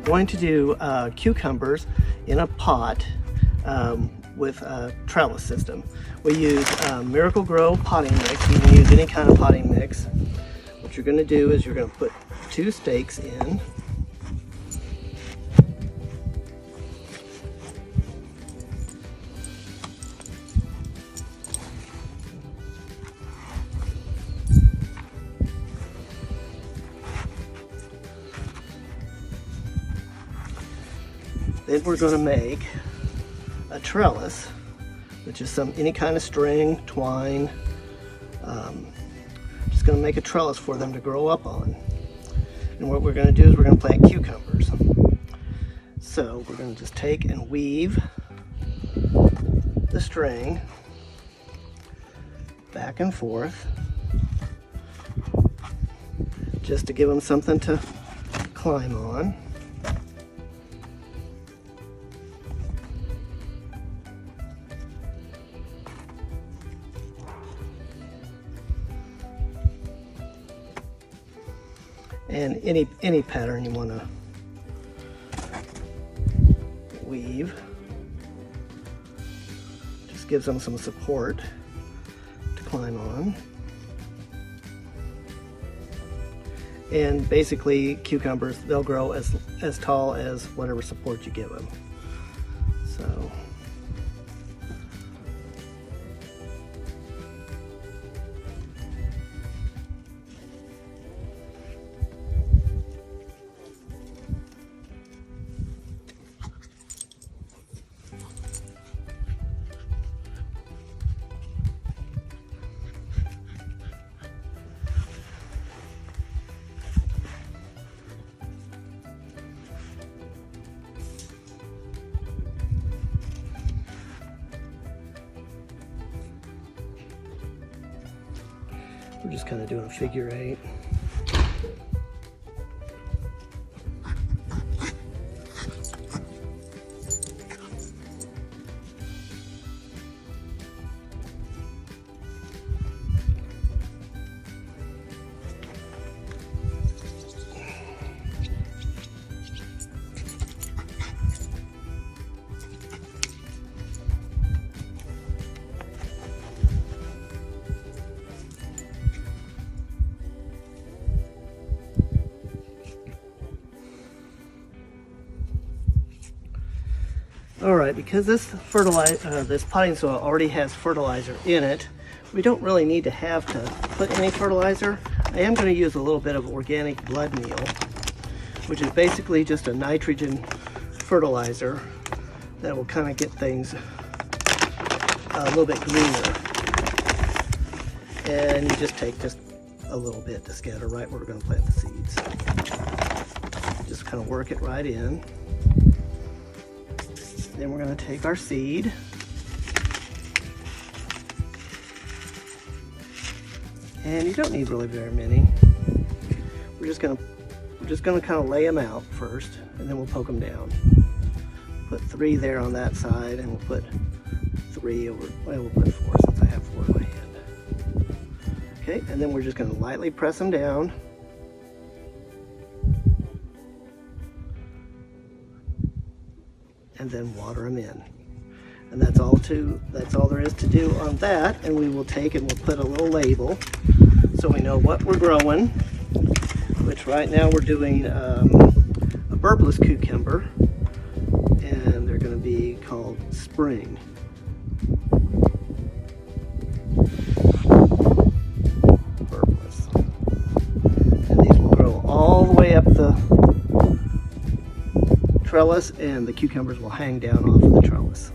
going to do cucumbers in a pot with a trellis system. We use Miracle-Gro potting mix. You can use any kind of potting mix. What you're going to do is you're going to put 2 stakes in. Then we're going to make a trellis, which is any kind of string, twine. Just going to make a trellis for them to grow up on. And what we're going to do is we're going to plant cucumbers. So we're going to just take and weave the string back and forth, just to give them something to climb on. And any pattern you want to weave just gives them some support to climb on. And basically cucumbers, they'll grow as tall as whatever support you give them. So we're just kind of doing a figure 8. All right, because this potting soil already has fertilizer in it, we don't really need to have to put any fertilizer. I am going to use a little bit of organic blood meal, which is basically just a nitrogen fertilizer that will kind of get things a little bit greener. And you just take just a little bit to scatter right where we're going to plant the seeds. Just kind of work it right in. Then we're going to take our seed and you don't need really very many. We're just going to kind of lay them out first, and then we'll poke them down. Put 3 there on that side, and we'll put 3 over. Well, we'll put 4 since I have 4 in my hand. Okay, and then we're just going to lightly press them down. And then water them in. And that's all there is to do on that. And we will take and we'll put a little label so we know what we're growing, which right now we're doing a bulbous cucumber, and they're going to be called Spring. Bulbous. And these will grow all the way up the trellis, and the cucumbers will hang down off of the trellis.